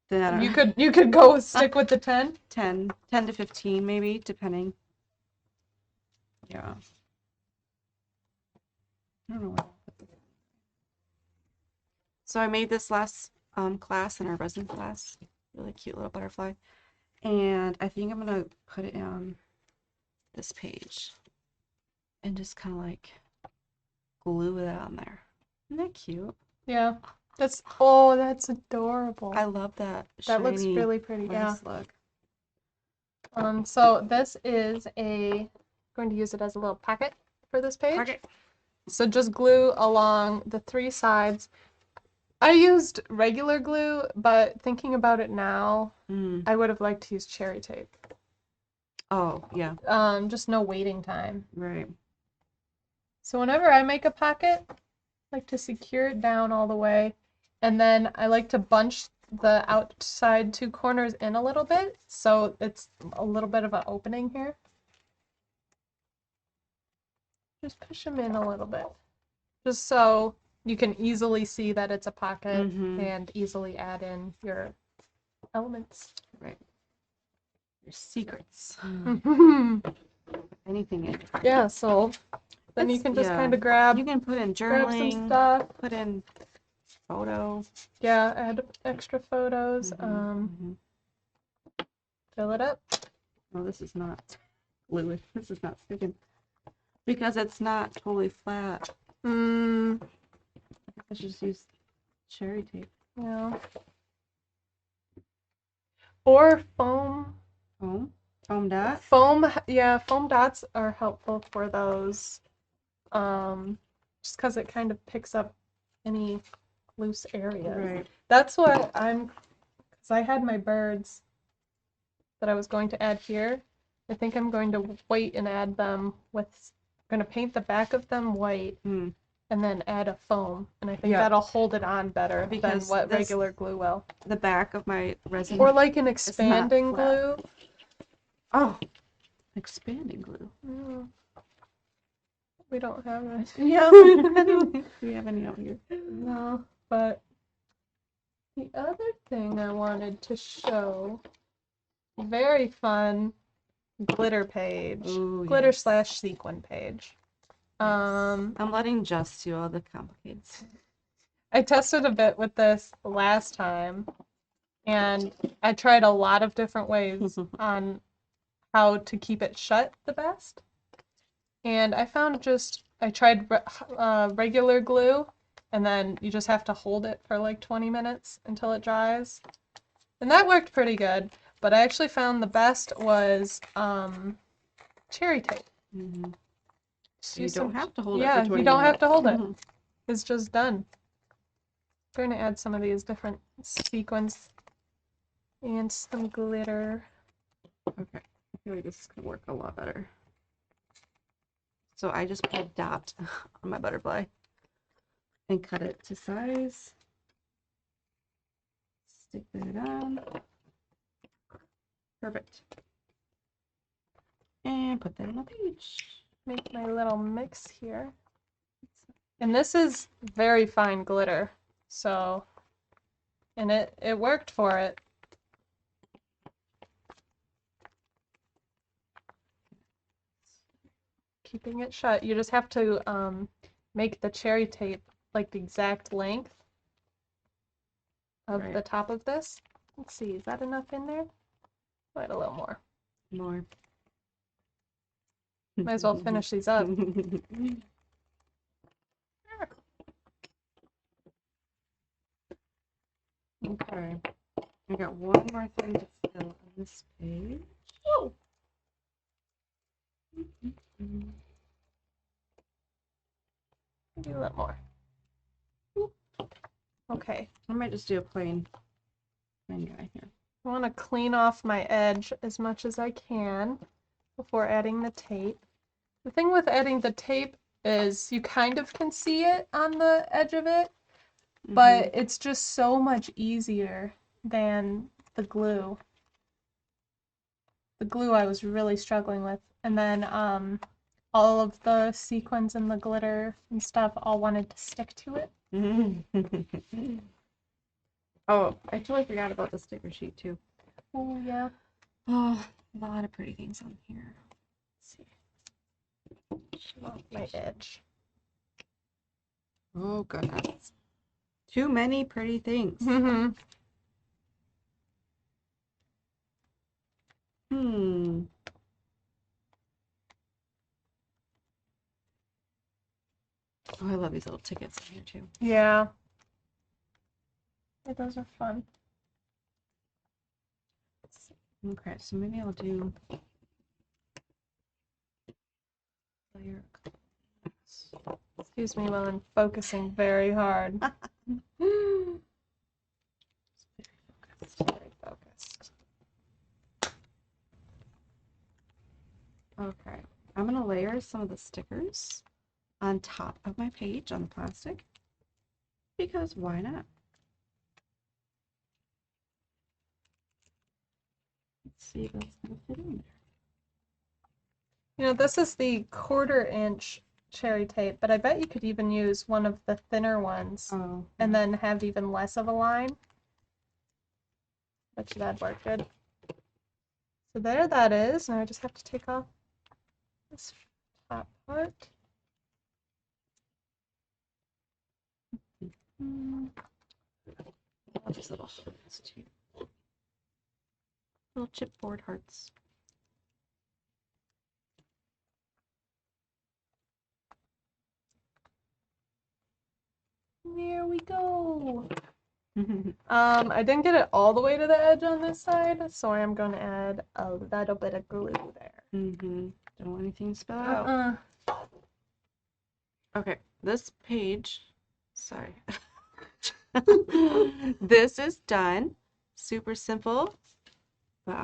S1: then
S2: you could go stick with the 10.
S1: 10 to 15 maybe, depending. Yeah. I don't know where. So I made this last class in our resin class. Really cute little butterfly. And I think I'm gonna put it on this page and just kind of like glue it on there. Isn't that cute?
S2: Yeah. That's adorable.
S1: I love that.
S2: That looks
S1: shiny
S2: really pretty. Yeah.
S1: look.
S2: So this is going to use it as a little pocket for this page.
S1: Pocket.
S2: So just glue along the 3 sides. I used regular glue, but thinking about it now, I would have liked to use cherry tape.
S1: Oh, yeah.
S2: Just no waiting time.
S1: Right.
S2: So whenever I make a pocket, I like to secure it down all the way, and then I like to bunch the outside 2 corners in a little bit, so it's a little bit of an opening here. Just push them in a little bit, just so you can easily see that it's a pocket and easily add in your elements.
S1: Right. Your secrets. Anything in.
S2: Yeah, so then you can just kind of grab.
S1: You can put in
S2: grab
S1: journaling.
S2: some stuff.
S1: Put in photo.
S2: Yeah, add extra photos. Fill it up.
S1: Oh, this is not glue. This is not sticking because it's not totally flat. I should just use cherry tape.
S2: Yeah. Or foam.
S1: Foam dot?
S2: Foam dots are helpful for those. Just because it kind of picks up any loose areas.
S1: Right.
S2: That's what because I had my birds that I was going to add here. I think I'm going to wait and add them I'm going to paint the back of them white and then add a foam. And I think that'll hold it on better than what regular glue will.
S1: The back of my resin.
S2: Or like an expanding glue.
S1: Oh, expanding glue.
S2: Mm. We don't have it.
S1: Yeah, do we have any out here?
S2: No, but the other thing I wanted to show, very fun glitter page.
S1: Ooh,
S2: glitter / sequin page.
S1: I'm letting Jess do all the complicated.
S2: I tested a bit with this last time, and I tried a lot of different ways on how to keep it shut the best. And I found I tried regular glue, and then you just have to hold it for like 20 minutes until it dries. And that worked pretty good, but I actually found the best was cherry tape.
S1: You don't have to hold it for 20 minutes.
S2: Yeah, you don't have to hold it. It's just done. I'm going to add some of these different sequins and some glitter.
S1: Okay, I feel like this is going to work a lot better. So I just put a dot on my butterfly and cut it to size. Stick that on. Perfect. And put that on the page.
S2: Make my little mix here. And this is very fine glitter, so, and it worked for it. Keeping it shut. You just have to make the cherry tape like the exact length of the top of this. Let's see, is that enough in there? Add a little more.
S1: More.
S2: Might as well finish these up.
S1: Okay. I got one more thing to fill on this page.
S2: Oh. Do a little more. Okay.
S1: I might just do a plain guy here.
S2: I want to clean off my edge as much as I can before adding the tape. The thing with adding the tape is you kind of can see it on the edge of it, but it's just so much easier than the glue. The glue I was really struggling with. And then all of the sequins and the glitter and stuff all wanted to stick to it.
S1: Oh, I totally forgot about the sticker sheet too.
S2: Oh, yeah.
S1: Oh, a lot of pretty things on here. Let's see.
S2: Oh, my edge.
S1: Oh, goodness. Too many pretty things. Oh, I love these little tickets in here too.
S2: Yeah. Yeah, those are fun.
S1: Okay, so maybe I'll do layer.
S2: Excuse me while I'm focusing very hard.
S1: Very
S2: focused.
S1: Okay, I'm gonna layer some of the stickers on top of my page on the plastic because why not? Let's see if that's gonna fit in there.
S2: You know, this is the 1/4 inch cherry tape, but I bet you could even use one of the thinner ones and then have even less of a line. Bet you that'd work good. So there that is. Now I just have to take off this top part.
S1: All these little hearts too. Little chipboard hearts.
S2: There we go. I didn't get it all the way to the edge on this side, so I am going to add a little bit of glue there.
S1: Don't want anything to spill out. Okay, this page, sorry. This is done. Super simple, but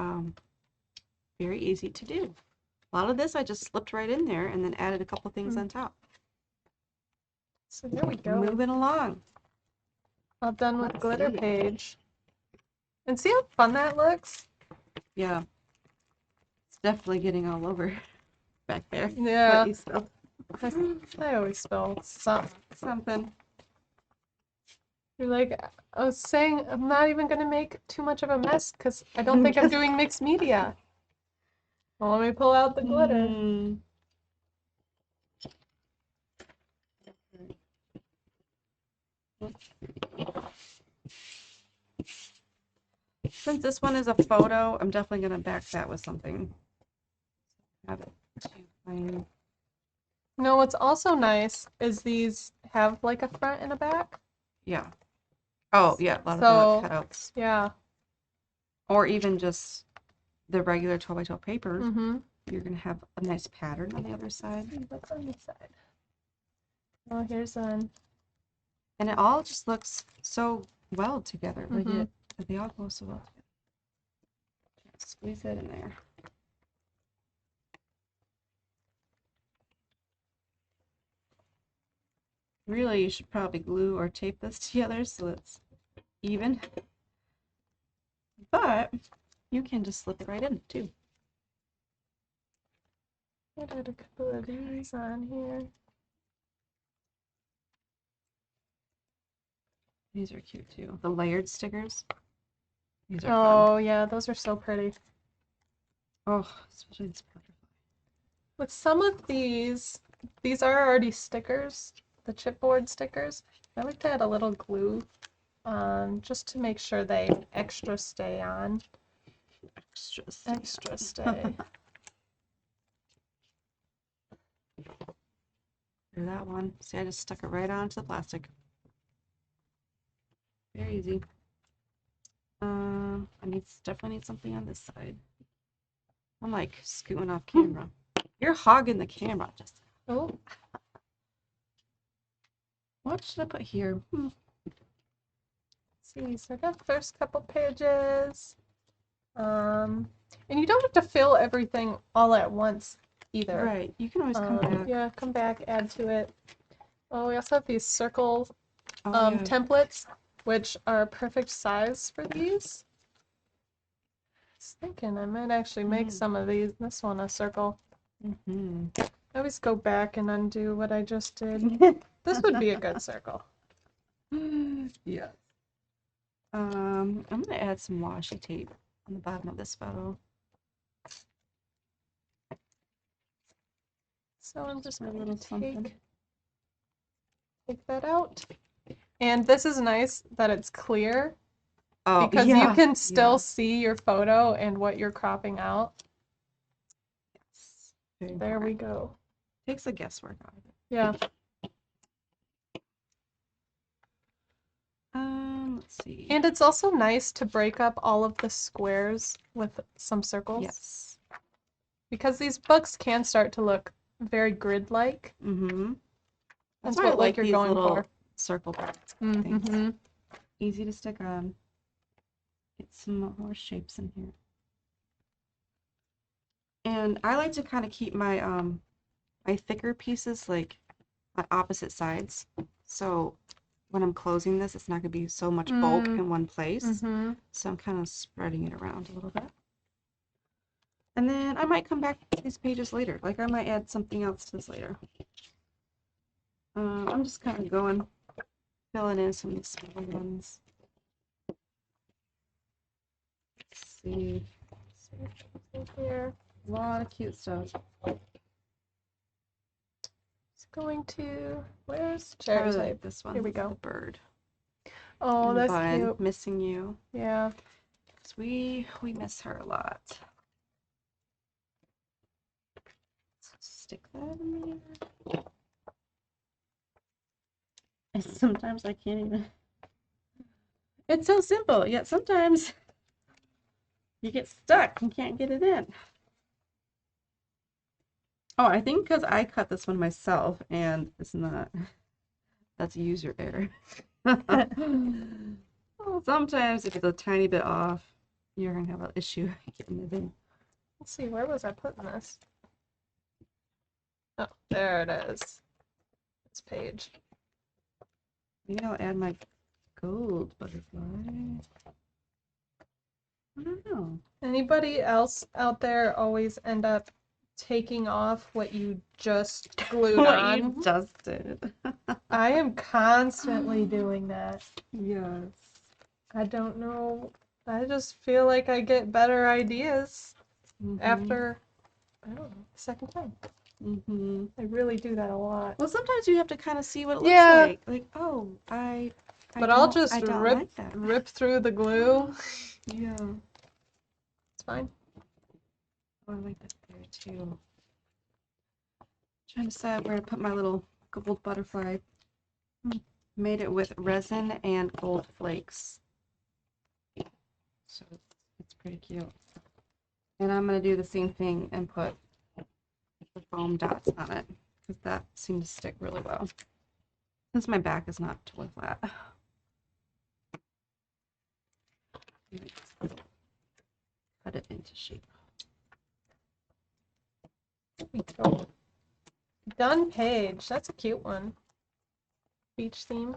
S1: very easy to do. A lot of this I just slipped right in there and then added a couple things on top.
S2: So there we go.
S1: Moving along.
S2: All done with glitter page. And see how fun that looks?
S1: Yeah. It's definitely getting all over back there.
S2: Yeah.
S1: What you spilled.
S2: I always spill
S1: something.
S2: You're like, I was saying I'm not even going to make too much of a mess because I don't think I'm doing mixed media. Well, let me pull out the glitter.
S1: Since this one is a photo, I'm definitely going to back that with something. Have it plain.
S2: No, what's also nice is these have like a front and a back.
S1: Yeah. Oh, yeah, a lot of the cutouts.
S2: Yeah.
S1: Or even just the regular 12x12 paper. You're going to have a nice pattern on the other side.
S2: What's on this side? Oh, here's one.
S1: And it all just looks so well together. Like they all go so well together. Squeeze it in there. Really, you should probably glue or tape this together so it's even. But you can just slip it right in too.
S2: I did a couple of these on here.
S1: These are cute too. The layered stickers. These are
S2: Oh,
S1: fun.
S2: yeah, those are so pretty.
S1: Oh, especially this butterfly.
S2: With some of these are already stickers, the chipboard stickers. I like to add a little glue just to make sure they extra stay on. Extra stay.
S1: Do that one. See, I just stuck it right onto the plastic. Very easy. Definitely need something on this side. I'm like scooting off camera. You're hogging the camera, Jessica.
S2: Oh.
S1: What should I put here?
S2: Let's see, so I got the first couple pages. And you don't have to fill everything all at once either.
S1: Right. You can always come back.
S2: Yeah, come back, add to it. Oh, we also have these circle
S1: Yeah.
S2: templates, which are perfect size for these. I was thinking I might actually make some of this one a circle. I always go back and undo what I just did. This would be a good circle.
S1: Yes. I'm gonna add some washi tape on the bottom of this photo.
S2: So I'm just
S1: A
S2: going
S1: little
S2: to
S1: something.
S2: take that out. And this is nice that it's clear
S1: Oh,
S2: because
S1: yeah.
S2: you can still see your photo and what you're cropping out.
S1: Yes.
S2: There we go.
S1: Takes the guesswork out of it.
S2: Yeah.
S1: Let's see.
S2: And it's also nice to break up all of the squares with some circles.
S1: Yes.
S2: Because these books can start to look very grid-like.
S1: That's
S2: That's
S1: why I
S2: what
S1: like
S2: you're
S1: these
S2: going
S1: little
S2: for.
S1: circle things. Easy to stick on. Get some more shapes in here. And I like to kind of keep my my thicker pieces like on opposite sides. So when I'm closing this, it's not going to be so much bulk in one place. So I'm kind of spreading it around a little bit. And then I might come back to these pages later. Like I might add something else to this later. I'm just kind of filling in some of these smaller ones. Let's see.
S2: Here.
S1: A lot of cute stuff.
S2: It's going to, where's
S1: I
S2: cherry
S1: really
S2: type?
S1: like this one.
S2: Here we go.
S1: The bird.
S2: Oh,
S1: And
S2: that's
S1: bun,
S2: cute.
S1: missing you.
S2: Yeah.
S1: We miss her a lot. Stick that in there. And sometimes I can't even. It's so simple, yet sometimes you get stuck and can't get it in. Oh, I think because I cut this one myself and it's not. That's user error. Well, sometimes if it's a tiny bit off, you're gonna have an issue getting it in.
S2: Let's see, where was I putting this? Oh, there it is. This page.
S1: Maybe I'll add my gold butterfly. I don't know.
S2: Anybody else out there always end up taking off what you just glued
S1: What
S2: on?
S1: you just did.
S2: I am constantly doing that.
S1: Yes.
S2: I don't know. I just feel like I get better ideas after, I don't know, the second time. I really do that a lot.
S1: Well, sometimes you have to kind of see what it looks like. Like, oh,
S2: But I'll just
S1: I don't
S2: rip
S1: like that.
S2: rip through the glue.
S1: Yeah.
S2: It's fine.
S1: Oh, I like that there too. Trying to decide where to put my little gold butterfly. Made it with resin and gold flakes. So it's pretty cute. And I'm going to do the same thing and put the foam dots on it because that seemed to stick really well. Since my back is not totally flat. Cut it into shape.
S2: There we go. Done page. That's a cute one. Beach theme.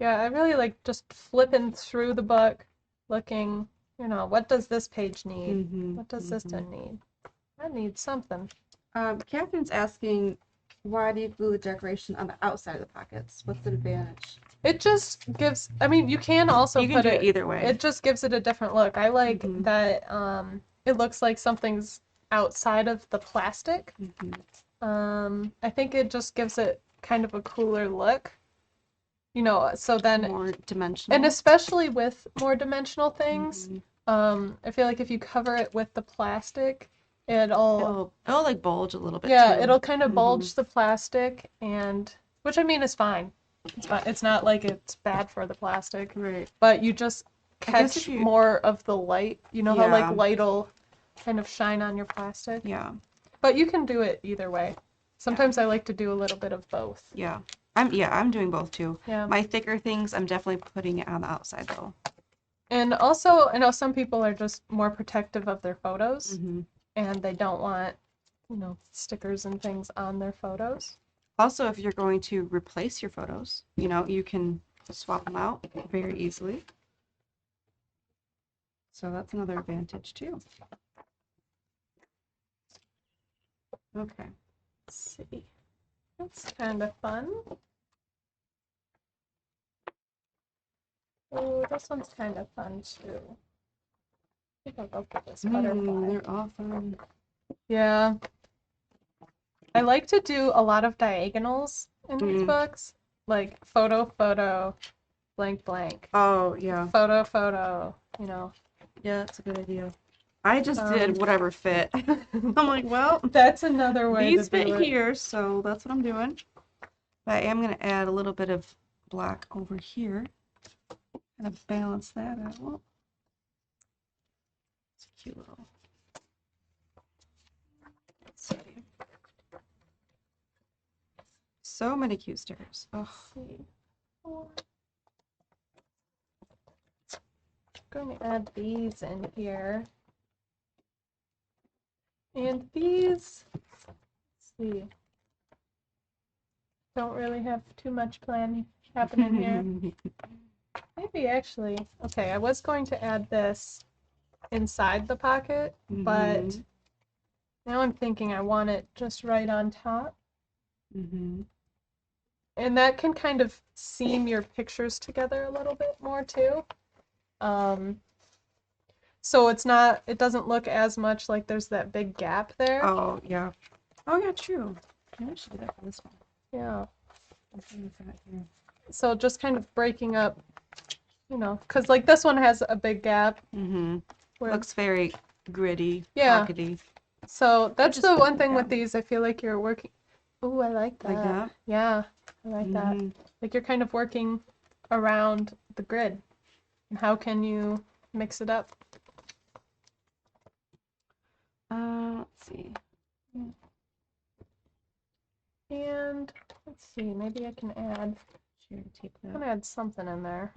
S2: Yeah, I really like just flipping through the book, looking, what does this page need? What does this one need? That needs something.
S1: Catherine's asking, why do you glue the decoration on the outside of the pockets? What's the advantage?
S2: It just gives, I mean, you can also
S1: You can
S2: put
S1: do it either way.
S2: It just gives it a different look. I like
S1: Mhm.
S2: that it looks like something's outside of the plastic. I think it just gives it kind of a cooler look. You know, so then
S1: More dimensional.
S2: and especially with more dimensional things,
S1: Mhm.
S2: I feel like if you cover it with the plastic, it'll
S1: It'll like bulge a little bit
S2: yeah,
S1: too.
S2: it'll kind of
S1: Mhm.
S2: bulge the plastic, and which I mean is fine. It's fine. It's not like it's bad for the plastic,
S1: Right.
S2: but you just
S1: I guess
S2: catch
S1: if you,
S2: more of the light. You know how like
S1: yeah,
S2: light will kind of shine on your plastic?
S1: yeah,
S2: But you can do it either way.
S1: yeah,
S2: Sometimes I like to do a little bit of both.
S1: yeah. I'm doing both too.
S2: Yeah.
S1: My thicker things, I'm definitely putting it on the outside though.
S2: And also, I know some people are just more protective of their photos
S1: Hmm.
S2: and they don't want, stickers and things on their photos.
S1: Also, if you're going to replace your photos, you can swap them out very easily. So that's another advantage too. Okay.
S2: Let's see. That's kind of fun. Oh, this one's kind of fun too. I think I'll go for this butterfly.
S1: They're all fun.
S2: Yeah. I like to do a lot of diagonals in these books. Like photo, photo, blank, blank.
S1: Oh, yeah.
S2: Photo, photo,
S1: Yeah, that's a good idea. I just did whatever fit. I'm like, well,
S2: that's another way
S1: these
S2: to do
S1: fit
S2: it.
S1: here, so that's what I'm doing. But I am going to add a little bit of black over here. Kind of balance that out. It's a cute little. Let's see. So many cute stickers. Oh.
S2: I'm going to add these in here. And these, let's see, don't really have too much plan happening here. Maybe actually, okay, I was going to add this inside the pocket, but now I'm thinking I want it just right on top. And that can kind of seam your pictures together a little bit more too. So it doesn't look as much like there's that big gap there.
S1: Oh, yeah. Oh, yeah, true. Maybe I should do that for this one.
S2: Yeah. So just kind of breaking up, because like this one has a big gap.
S1: Looks very gritty,
S2: Yeah.
S1: pockety.
S2: So that's the one thing with these. I feel like you're working. Oh, I like that.
S1: Like that?
S2: Yeah, I like that. Like you're kind of working around the grid. And how can you mix it up?
S1: Let's see.
S2: And let's see, maybe I can add.
S1: Here, take
S2: I'm
S1: that.
S2: gonna add something in there.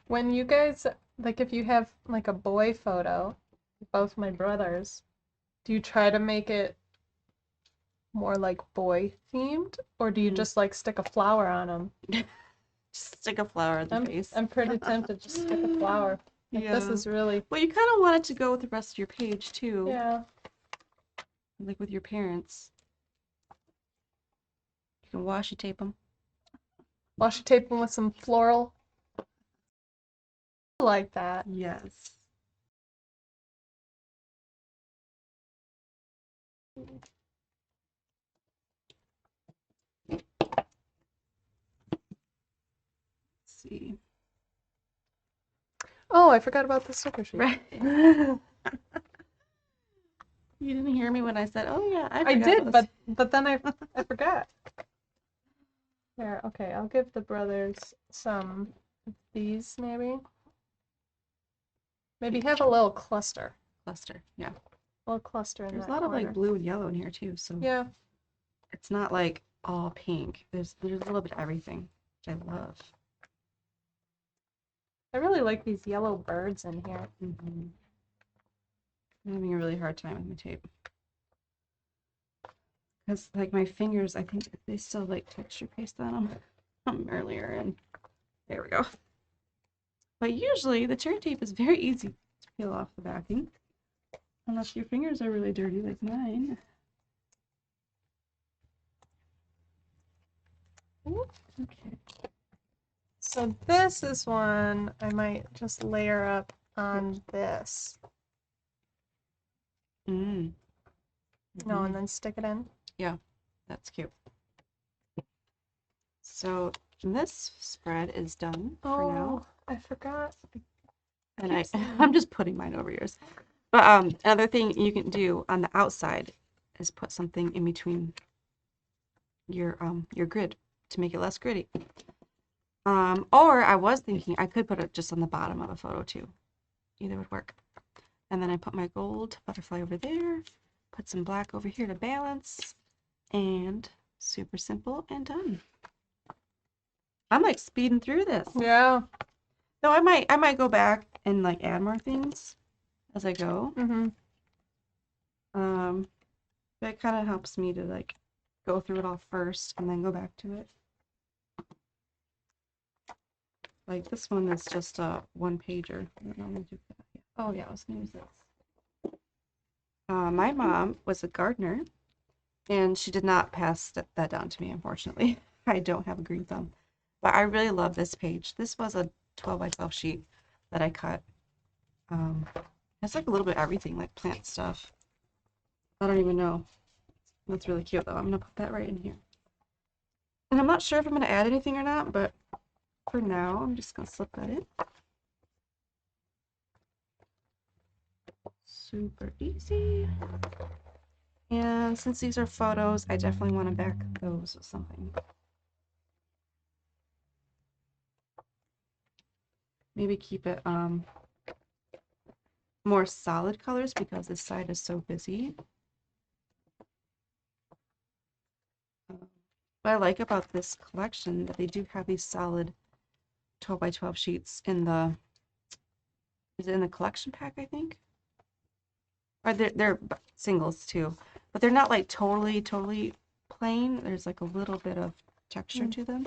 S2: When you guys, like if you have like a boy photo, both my brothers, do you try to make it more like boy themed, or do you just like stick a flower on them?
S1: Just stick a flower in the face.
S2: I'm pretty tempted to stick a flower. Like, this is really.
S1: Well, you kind of want it to go with the rest of your page too.
S2: Yeah.
S1: Like with your parents. You can washi tape them.
S2: Washi tape them with some floral. I like that.
S1: Yes. See.
S2: Oh, I forgot about the sticker sheet.
S1: Right. You didn't hear me when I said, "Oh yeah, I
S2: did, but then I forgot." There, okay, I'll give the brothers some of these maybe. Maybe have a little cluster.
S1: Cluster, yeah.
S2: A little cluster in
S1: There's
S2: that
S1: a lot of
S2: corner.
S1: like blue and yellow in here too, so
S2: yeah.
S1: It's not like all pink. There's a little bit of everything, which I love.
S2: I really like these yellow birds in here.
S1: I'm having a really hard time with my tape. Because like my fingers, I think they still like texture paste on them. earlier, and there we go. But usually the cherry tape is very easy to peel off the backing, unless your fingers are really dirty like mine. Okay.
S2: So this is one I might just layer up on this.
S1: Mm.
S2: No, and then stick it in.
S1: Yeah, that's cute. So this spread is done for now.
S2: I forgot.
S1: And I'm just putting mine over yours. But another thing you can do on the outside is put something in between your grid to make it less gritty. Or I was thinking I could put it just on the bottom of a photo too. Either would work. And then I put my gold butterfly over there, put some black over here to balance, and super simple and done. I'm like speeding through this.
S2: Yeah.
S1: No, I might go back and like add more things as I go. But it kind of helps me to like go through it all first and then go back to it. Like this one is just a one pager. I don't normally do that. Oh yeah, I was gonna use this. My mom was a gardener, and she did not pass that down to me, unfortunately. I don't have a green thumb, but I really love this page. This was a 12 by 12 sheet that I cut. It's like a little bit of everything, like plant stuff. I don't even know. That's really cute though. I'm gonna put that right in here. And I'm not sure if I'm gonna add anything or not, but for now, I'm just gonna slip that in. Super easy. And since these are photos, I definitely want to back those with something. Maybe keep it more solid colors because this side is so busy. What I like about this collection that they do have these solid 12 by 12 sheets in the, is it in the collection pack, I think? Or they're singles too, but they're not like totally plain. There's like a little bit of texture to them.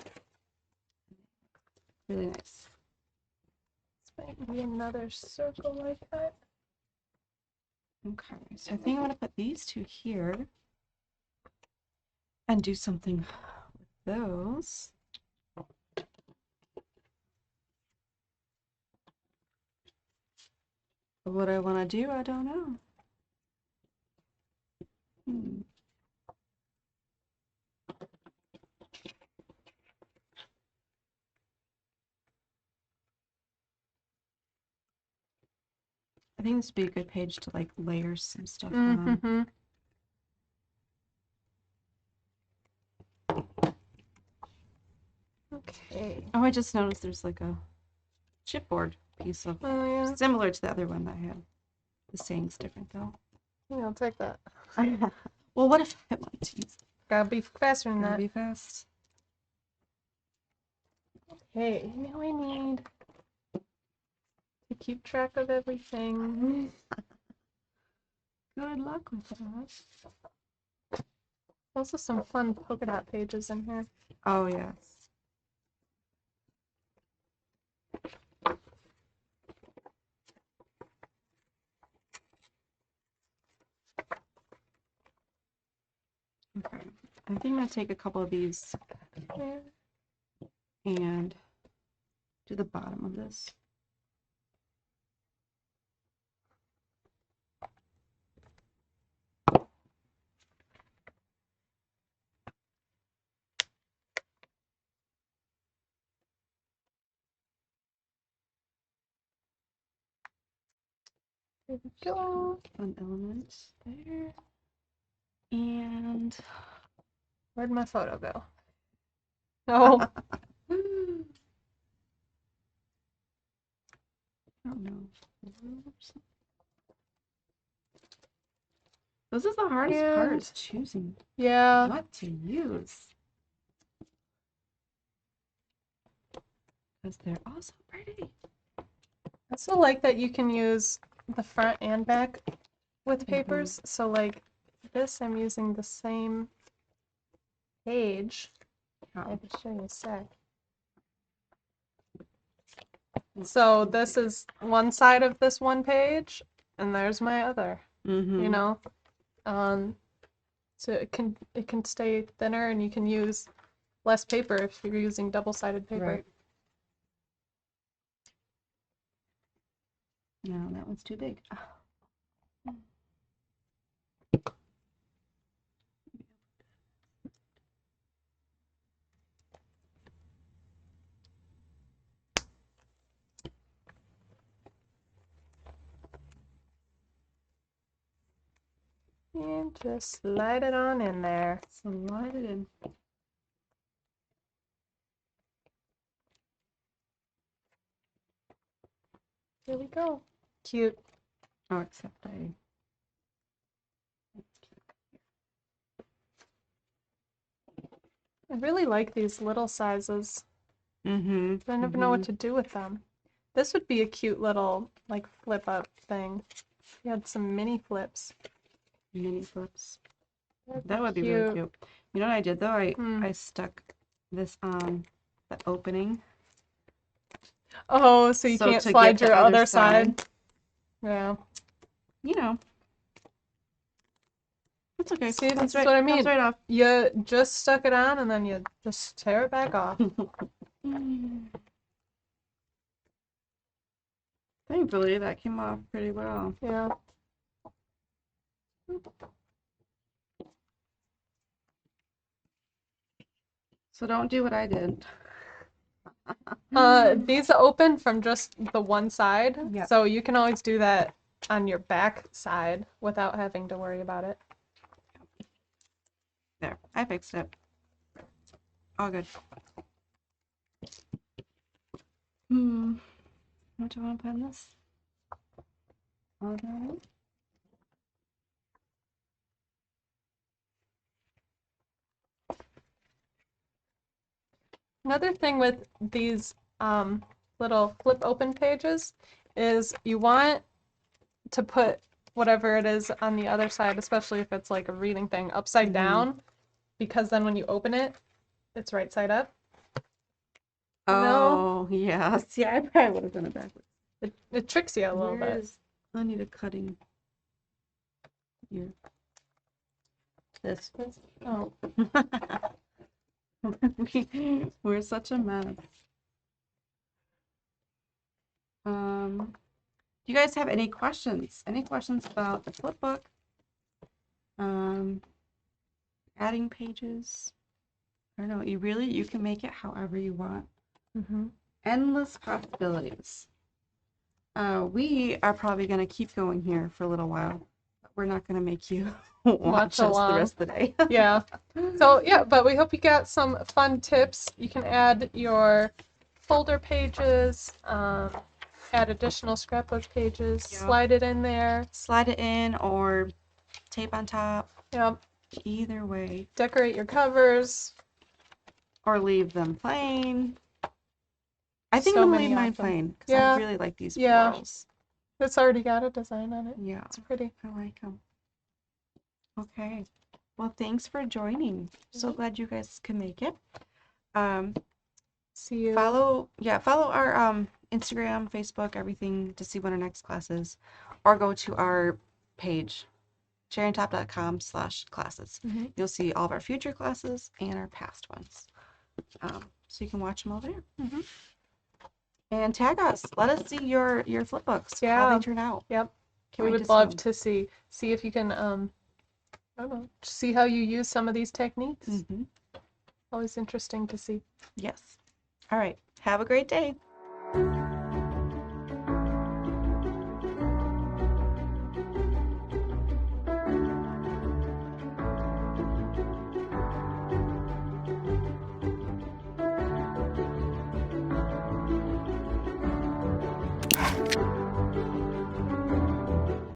S1: Really nice.
S2: This might be another circle like that.
S1: Okay, so I think I'm gonna put these two here and do something with those. What I want to do, I don't know. I think this would be a good page to like layer some stuff on.
S2: Okay.
S1: Oh, I just noticed there's like a chipboard piece of similar to the other one that I had. The saying's different though.
S2: Yeah, I'll take that.
S1: Well, what if I want to use it?
S2: Gotta be faster than that.
S1: Gotta be fast.
S2: Okay, now I need to keep track of everything.
S1: Good luck with that.
S2: Also some fun polka dot pages in here.
S1: Oh, yes. Okay, I think I'm gonna take a couple of these and do the bottom of this.
S2: There we go.
S1: Fun elements there. And
S2: Where'd my photo go? Oh.
S1: I don't know. This is the hardest part, is choosing what to use. Because they're all so pretty.
S2: I also like that you can use the front and back with papers. So like this, I'm using the same page. I can show you a sec. So this is one side of this one page, and there's my other.
S1: Mm-hmm.
S2: You know, so it can stay thinner, and you can use less paper if you're using double-sided paper.
S1: Right. No, that one's too big.
S2: And just slide it on in there.
S1: Slide it in.
S2: Here we go. Cute.
S1: Oh, except I.
S2: I really like these little sizes.
S1: Mm-hmm.
S2: I never know what to do with them. This would be a cute little, like, flip up thing. You had some mini flips.
S1: Mini flips.
S2: That'd
S1: That would be really cute. You know what I did though? I stuck this on the opening.
S2: Oh, so you can't
S1: to
S2: slide
S1: get the
S2: your other side. Yeah.
S1: You know. It's okay.
S2: See,
S1: Comes
S2: that's what I mean.
S1: Comes right off.
S2: You just stuck it on and then you just tear it back off.
S1: Thankfully, that came off pretty well.
S2: Yeah.
S1: So don't do what I did.
S2: These open from just the one side,
S1: Yep.
S2: so you can always do that on your back side without having to worry about it.
S1: There, I fixed it. All good. What do I want to put in this? All right.
S2: Another thing with these little flip open pages is you want to put whatever it is on the other side, especially if it's like a reading thing, upside down, because then when you open it, it's right side up.
S1: Oh, yeah. See, I probably would have done it backwards.
S2: It tricks you a little
S1: Where
S2: bit.
S1: is... I need a cutting here. This.
S2: Oh.
S1: We're such a mess. Do you guys have any questions? Any questions about the flip book? Adding pages? I don't know. You can make it however you want. Endless possibilities. We are probably going to keep going here for a little while. But we're not going to make you watch us the rest of the day.
S2: Yeah. So, yeah, but we hope you got some fun tips. You can add your folder pages, add additional scrapbook pages, slide it in there.
S1: Slide it in or tape on top.
S2: Yep.
S1: Either way.
S2: Decorate your covers.
S1: Or leave them plain. I think I'm going to leave mine plain because I really like these florals.
S2: It's already got a design on it. Yeah. It's pretty.
S1: I like them. Okay. Well, thanks for joining. So glad you guys can make it.
S2: See you.
S1: Follow our Instagram, Facebook, everything to see when our next class is. Or go to our page, sharingtop.com/classes. You'll see all of our future classes and our past ones. So you can watch them all there. And tag us. Let us see your flip books. How they turn out.
S2: Yep. We would love to see if you can I don't know, see how you use some of these techniques. Always interesting to see.
S1: Yes. All right. Have a great day.